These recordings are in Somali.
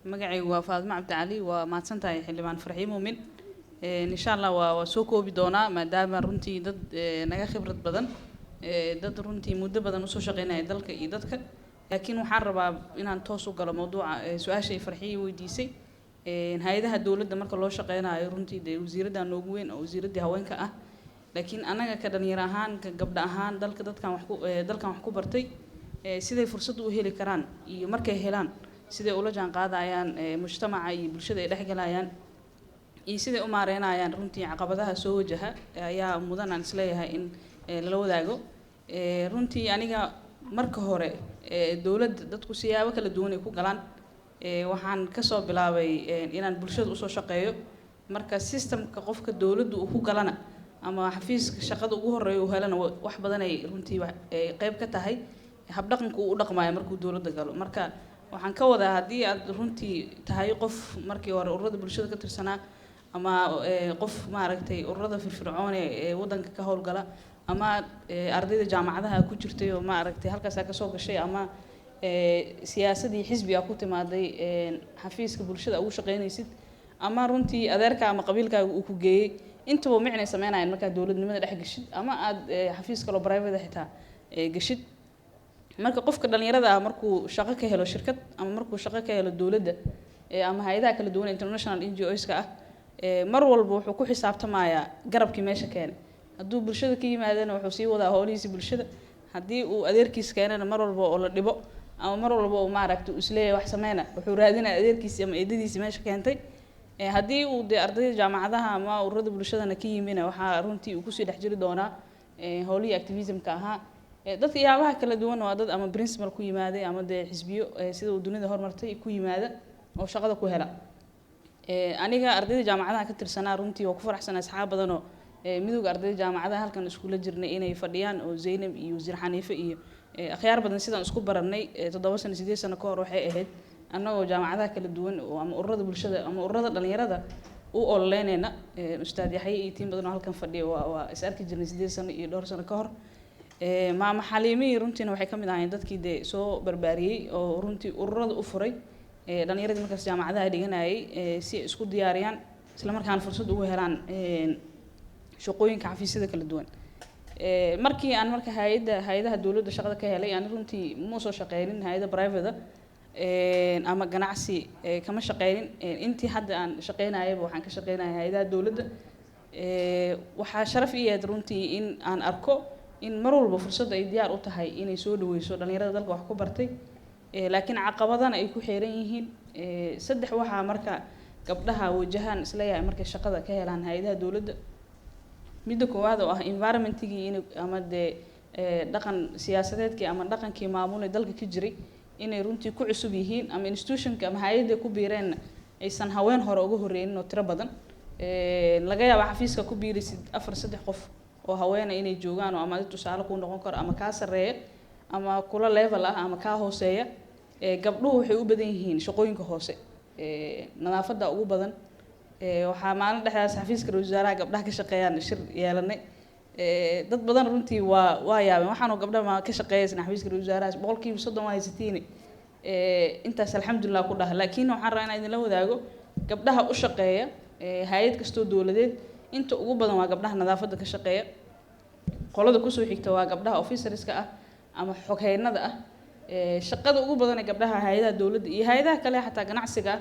magacaygu waa Faadimo Cabdi Cali waa mahadsantahay xildhibaan Farxiin Muumin insha Allah waa soo koobi doonaa maadaama runtii dad naga khibrad badan dad runtii muddo badan usoo shaqeynaya dalka iyo dadka laakiin waxaan rabaa inaan toos u galo mawduuca su'aasha ay Farxiin weydiisay hay'adaha dawladda marka loo shaqeynayo runtii wasiiradda noogu weyn oo wasiiradda haweenka ah laakiin anaga ka dhalinyaro ahaan ka gabdho ahaan dalkan wax ku bartay siday fursad u heli karaan iyo markay helaan siday ula jaan qaadayaan mujtamaca iyo bulshada ay dhexgalayaan iyo siday u maareynayaan runtii caqabadaha soo wajaha ayaa mudan aan isleeyahay in lala wadaago runtii aniga marka hore dawladda dadku siyaabo kala duwan ay ku galaan waxaan kasoo bilaabay inaan bulshada usoo shaqeeyo marka systemka qofka dawladdu uu ku galana ama xafiiska shaqada ugu horeeyo uu helana wax badan ay runtii qayb ka tahay habdhaqanka uu u dhaqmayo markuu dawladda galo marka waxaan ka wadaa haddii aad runtii tahay qof markii hore ururada bulshada ka tirsanaa ama qof maaragtay ururada firfircoon ee waddanka ka howlgala ama ardayda jaamacadaha ku jirtay oo maaragtay halkaas ka soo gashay ama siyaasadii xisbiga ku timaaday xafiiska bulshada ugu shaqeynaysid ama runtii adeerka ama qabiilkaaga uu ku geeyay intaba micnay sameynayaan markaa dawladnimada dhex gashid ama aad xafiis kale oo private xitaa gashid marka qofka dhalinyarada ah markuu shaqo ka helo shirkad ama markuu shaqo ka helo dawladda ama hay'adaha kala duwan international NGOs-ka ah mar walba wuxuu ku xisaabtamayaa garabkii meesha keenay hadduu bulshada ka yimaadana wuxuu sii wadaa howlihiisa bulshada haddii uu adeerkiis keenana mar walba oo la dhibo ama mar walba oo maaragtay uu isleeyahay wax sameyna wuxuu raadinayaa adeerkiisa ama eedadiisa meesha keentay haddii uu dee ardayda jaamacadaha ama ururada bulshadana ka yimina waxaa runtii uu kusii dhex jiri doonaa howlihii activism-ka ahaa dadka yaabaha kala duwan waa dad ama principal ku yimaaday ama dee xisbiyo sida uu dunida hormartay ku yimaada oo shaqada ku hela aniga ardayda jaamacadaha ka tirsanaa runtii waa ku faraxsanaa asxaab badan oo midowga ardayda jaamacadaha halkan iskula jirnay inay fadhiyaan oo Zaynab iyo Wasiir Xaniife iyo akhyaar badan sidaan isku barannay 7 sano 8 sano ka hor waxay ahayd annagoo jaamacadaha kala duwan oo ama ururada bulshada ama ururada dhalinyarada u ololeynayna ustaad Yaxye iyo tiim badan oo halkan fadhiyo waa is arki jirnay 8 sano iyo 2 sano ka hor maama Xaliimi runtiina waxay ka mid ahaayeen dadkii dee soo barbaariyay oo runtii ururada u furay dhalinyaradii markaas jaamacadaha dhiganayay si ay isku diyaariyaan isla markaana fursad ugu helaan shaqooyinka xafiisyada kala duwan markii aan marka hay'adaha dawladda shaqada ka helay aan runtii ma soo shaqeynin hay'ada private ama ganacsi kama shaqeynin intii hadda aan shaqeynayaba waxaan ka shaqeynayay hay'adaha dawladda waxaa sharaf ii ahayd runtii in aan arko in mar walba fursad ay diyaar u tahay inay soo dhaweyso dhalinyarada dalka wax ku bartay laakiin caqabadana ay ku xeeran yihiin saddex waxaa marka gabdhaha wajahan isleeyahay markay shaqada ka helaan hay'adaha dawladda midda koowaad oo ah environmentigii in ama dee dhaqan siyaasadeedkii ama dhaqankii maamul ee dalka ka jiray inay runtii ku cusub yihiin ama institutionka ama hay'adda ku biireen aysan haween hore uga horreeynin oo tiro badan laga yaabo xafiiska ku biirisid 4-3 qof oo haweena inay joogaan oo ama tusaale ku noqon karo ama ka sareeya ama kula level ah ama ka hooseeya gabdhuhu waxay u badan yihiin shaqooyinka hoose nadaafadda ugu badan waxaa maalin dhexdaas xafiiska wasaaraha gabdhaha ka shaqeeyaan shir yeelanay dad badan runtii waa yaabeen waxaan oo gabdhaha ka shaqeeyay xafiiska wasaaraha 30% waa haysatiin intaas alxamdulillah ku dhaha laakiin waxaan rabaa inaan idin la wadaago gabdhaha u shaqeeya hay'ad kastoo dawladeed inta ugu badan waa gabdhaha nadaafadda ka shaqeeya qolada ku soo xigta waa gabdhaha officerska ah ama xoghaynada ah shaqada ugu badan ee gabdhaha hay'adaha dawladda iyo hay'adaha kale xataa ganacsiga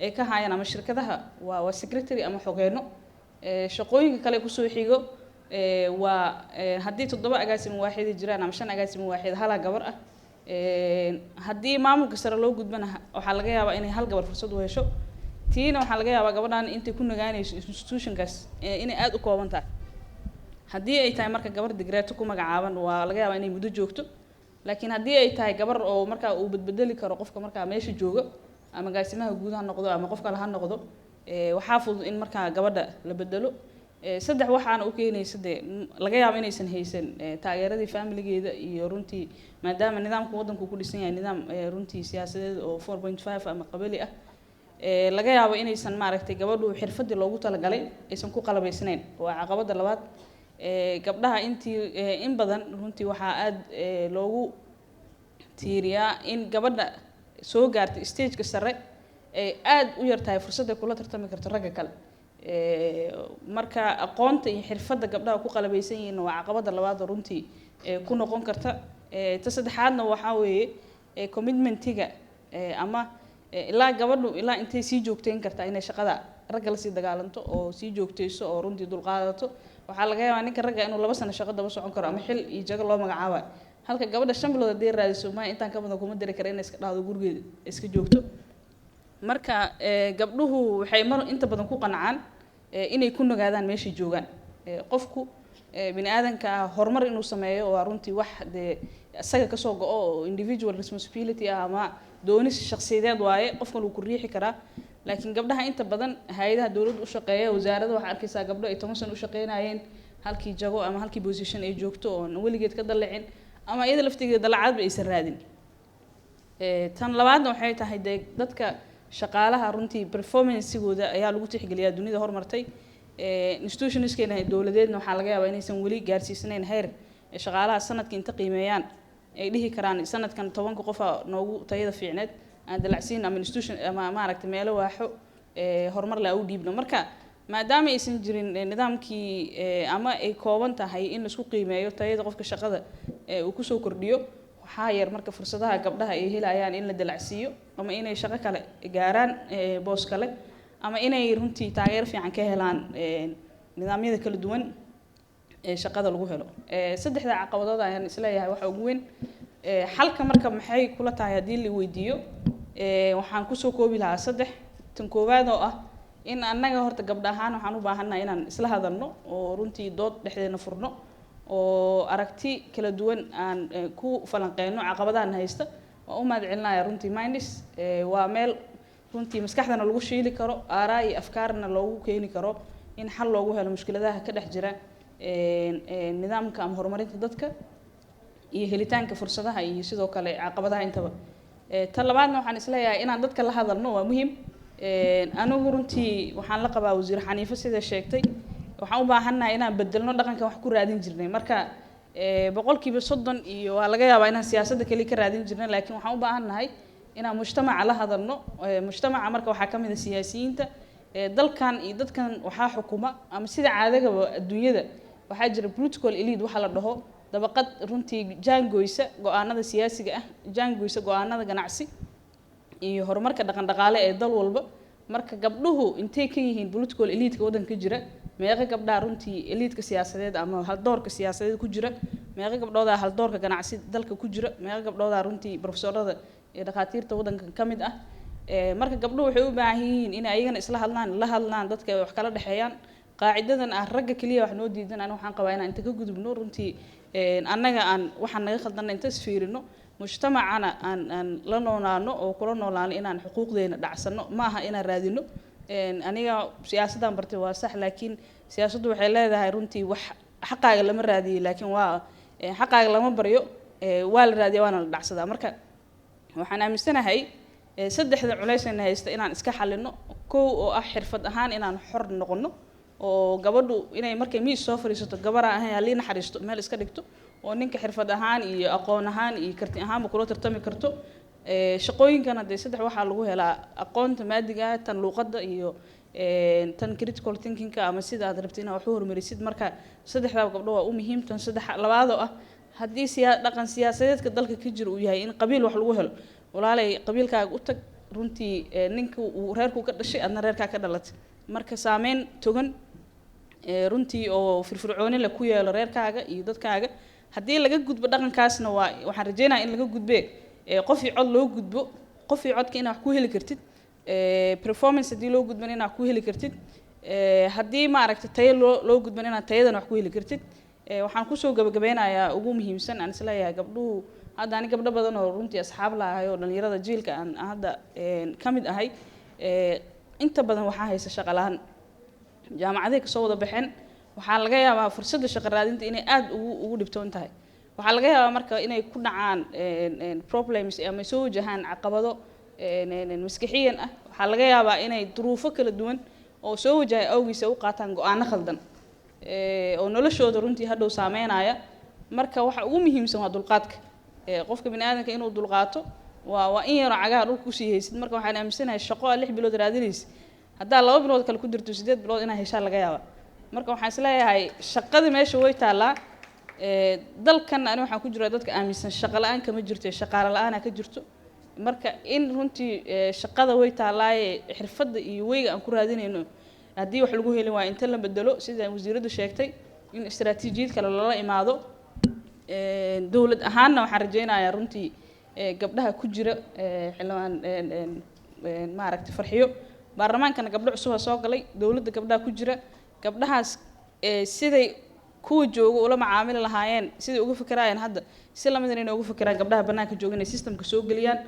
ee ka hayaan ama shirkadaha waa secretary ama xogeyno shaqooyinka kale ku soo xigo waa haddii 7 agaasimo waaxid jiraan ama 5 agaasimo waaxid hala gabar ah haddii maamulka sare loo gudbana waxaa laga yaabaa inay hal gabar fursad u hesho tiina waxaa laga yaabaa gabadhan intay ku nagaanayso institutionkaas inay aad u kooban tahay haddii ay tahay marka gabar digreeto ku magacaaban waa laga yaabaa inay muddo joogto laakiin haddii ay tahay gabar oo markaa uu badbedeli karo qofka markaa meesha jooga ama gaasimaha guud ha noqdo ama qofka la noqdo waxaa fudud in markaa gabadha la bedelo saddex waxaana u keenaysa dee laga yaabo inaysan haysan taageeradii familigeeda iyo runtii maadaama nidaamka waddanku ku dhisan yahay nidaam runtii siyaasadeed oo 4.5 ama qabali ah laga yaabo inaysan maaragtay gabadhu xirfadii loogu talagalay aysan ku qalabaysnayn waa caqabada labaad gabdhaha intii in badan runtii waxaa aad loogu tiiriyaa in gabadha soo gaartay stage-ka sare ay aad u yartahay fursadda kula tartami karto ragga kale marka aqoonta iyo xirfadda gabdhaha ku qalabaysan yihiin waa caqabada labaad runtii ku noqon karta ta saddexaadna waxaa weeye commitmentiga ama ilaa gabadhu ilaa intay sii joogteyn kartaa inay shaqada ragga la sii dagaalanto oo sii joogteyso oo runtii dulqaadato waxaa laga yaabaa ninka ragga inuu 2 sano shaqo daba socon karo ama xil iyo jago loo magacaabayo halka gabadha 5 bilood hadii raadiso ma intaan ka badan kuma diri kara inay iska dhahdo gurigeeda iska joogto marka gabdhuhu waxay mar inta badan ku qancaan inay ku nagaadaan meesha joogaan qofku bini aadanka horumar inuu sameeyo waa runtii wax isaga ka soo go'o oo individual responsibility ama doonis shakhsiyadeed waaye qofkan uu ku riixi karaa laakiin gabdhaha inta badan hay'adaha dawladda u shaqeeya wasaaradda waxa arkaysaa gabdho ay 10 sano u shaqeynayeen halkii jago ama halkii position ay joogto oo weligeed ka dalacin ama iyada laftigeeda dalacaadba aysan raadin tan labaadna waxay tahay dadka shaqaalaha runtii performance-gooda ayaa lagu tixgeliyaa dunida horumartay institutionskeena dawladeedna waxaa laga yaabaa inaysan weli gaarsiisanayn heer shaqaalaha sanadkii inta qiimeeyaan ay dhihi karaan sanadkan 10 qof noogu tayada fiicneed aan dalacsiin ama institution ama maaragtay meelo waaxo horumar la u dhiibno marka maadaama aysan jirin nidaamkii ama ay kooban tahay in la isku qiimeeyo tayada qofka shaqada uu ku soo kordhiyo waxaa yar marka fursadaha gabdhaha ay helayaan in la dalacsiiyo ama inay shaqo kale gaaraan boos kale ama inay runtii taageero fiican ka helaan nidaamyada kala duwan ee shaqada lagu helo saddexda caqabadood ayaan isleeyahay waxa ugu weyn xalka marka maxay kula tahay hadii la weydiiyo waxaan ku soo koobi lahaa 3 tan koowaad oo ah in annaga horta gabdha ahaan waxaan u baahanahay inaan isla hadalno oo runtii dood dhexdeena furno oo aragti kala duwan aan ku falanqeyno caqabadahan haysta oo u mahadcelinayaa runtii mindis waa meel runtii maskaxdana lagu shiili karo aaraa iyo afkaarna loogu keeni karo in xal loogu helo mushkiladaha ka dhex jira nidaamka ama horumarinta dadka iyo helitaanka fursadaha iyo sidoo kale caqabadaha intaba tan labaadna waxaan isleeyahay inaan dadka la hadalno waa muhiim anigu runtii waxaan la qabaa wasiir Xaniifa sida sheegtay waxaan u baahanahay inaan bedelno dhaqanka wax ku raadin jirnay marka boqolkiiba 30 iyo waa laga yaabaa inaan siyaasadda kali ka raadin jirnay laakiin waxaan u baahanahay inaan mujtamaca la hadalno mujtamaca marka waxaa ka mid ah siyaasiyiinta dalkan iyo dadkan waxaa xukuma ama sida caadiga adduunyada waxaa jira political elite waxa la dhaho dabaqad runtii jaangoysa go'aanada siyaasiga ah jaangoysa go'aanada ganacsi iyo horumarka dhaqan dhaqaale ee dal walba marka gabdhuhu intay ka yihiin political elite-ka wadanka jira meeqa gabdhaha runtii elite-ka siyaasadeed ama hal doorka siyaasadeed ku jira meeqa gabdhooda hal doorka ganacsi dalka ku jira meeqa gabdhooda runtii professorada ee dhaqaatiirta wadanka ka mid ah marka gabdhuhu waxay u baahan yihiin in ayagana isla hadlaan dadka wax kala dhaxeeyaan qaacidadan ah ragga kaliya wax noo diidan aan waxaan qabaa inaan inta ka gudubno runtii annaga aan waxaan naga khaldana inta isfiirino mujtamacana aan la noolaano oo kula noolaano inaan xuquuqdeena dhacsano ma aha inaan raadino aniga siyaasaddan bartay waa sax laakiin siyaasaddu waxay leedahay runtii wax xaqaaga lama raadiyo laakiin waa xaqaaga lama baryo waa la raadiyaa waana la dhacsadaa marka waxaan aaminsanahay saddexda culaysayna haysta inaan iska xalino kow oo ah xirfad ahaan inaan xor noqono oo gabadhu inay markay miis soo fariisato gabar ahaan halii naxariisto meel iska dhigto oo ninka xirfad ahaan iyo aqoon ahaan iyo karti ahaan kula tartami karto shaqooyinkana de saddex waxa lagu helaa aqoonta maadiga tan luqadda iyo tan critical thinking-ka ama sida aad rabtay inaad wax u horumarisid marka saddexda gabdho waa u muhiim tan saddex labaad oo ah haddii dhaqan siyaasadeedka dalka ka jira uu yahay in qabiil wax lagu helo walaalay qabiilkaaga u tag runtii ninka uu reerku ka dhashay adna reerkaa ka dhalatay marka saameyn togan runtii oo firfircooni la ku yeelo reerkaaga iyo dadkaaga haddii laga gudbo dhaqankaasna waxaan rajeynayaa in laga gudbe qofii cod loo gudbo qofii codka inaad wax ku heli kartid performance haddii loo gudban inaad wax ku heli kartid haddii maaragtay tayo loo gudban inaad tayadana wax ku heli kartid waxaan kusoo gabagabeynayaa ugu muhiimsan aan isleeyahay gabdhuhu hadda ani gabdho badan oo runtii asxaab laahay oo dhalinyarada jiilka aan hadda ka mid ahay inta badan waxaa haysa shaqo la'aan jaamacaday kasoo wada baxeen waxaa laga yaabaa fursadda shaqo raadinta inay aad ugu dhibtoon tahay waxaa laga yaabaa marka inay ku dhacaan problems ama soo wajahaan caqabado maskaxiyan ah waxaa laga yaabaa inay duruufo kala duwan oo soo wajahay awgiisa u qaataan go'aano khaldan oo noloshooda runtii hadhow saameynaya marka waxa ugu muhiimsan waa dulqaadka qofka bini aadamka inuu dulqaato waa in yar cagaha dhulka ku sii haysid marka waxaan aaminsanahay shaqo 6 bilood raadinaysa haddaa 2 bilood kale ku dirto 8 bilood inaa heshaa laga yaaba marka waxaan isleeyahay shaqadii meesha way taalaa dalkan ani waxaan ku jiraa dadka aaminsan shaqo la'aan kama jirto shaqaale la'aan ka jirto marka in runtii shaqada way taalaaye xirfadda iyo weyga aan ku raadinayno haddii wax lagu heli waa inta la bedelo sida wasiiradu sheegtay in istaraatiijiyad kale lala imaado dawlad ahaanna waxaan rajaynayaa runtii gabdhaha ku jira xilwaan maaragtay farxiyo baarlamaankana gabdho cusub soo galay dawladda gabdhaha ku jira gabdhahaas siday kuwa jooga ula macaamil lahaayeen siday uga fikirayaan hadda si lamid inay uga fikiraan gabdhaha banaanka jooga inay systemka soo galiyaan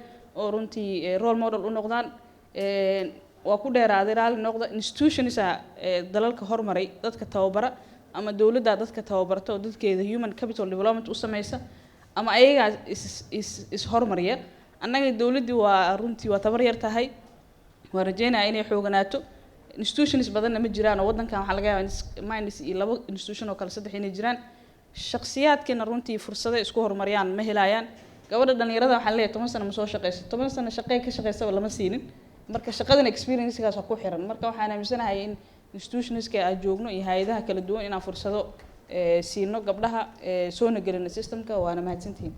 oo runtii role model u noqdaan waa ku dheeraaday raali noqda institutions dalalka hormaray dadka tababara ama dawladda dadka tababarto oo dadkeeda human capital development u sameeysa ama ayaga is hormariya annaga dawladdu waa runtii waa tabar yar tahay waa rajaynaa inay xooganaato institutions badanna ma jiraan oo wadankan waxa laga yaabaa minus 2 institution oo kale 3 inay jiraan shakhsiyaadkina runtii fursado isku hormariyaan ma helayaan gabadha dhalinyarada waxaan leeyahay 10 sano ma soo shaqeyso 10 sano shaqo ka shaqeysaba lama siinin marka shaqadan experience-gaas waa ku xiran marka waxaan aaminsanahay in institutions-ka ay joogno iyo hay'adaha kala duwan inaan fursado siino gabdhaha soo nagalina systemka waana mahadsantihiin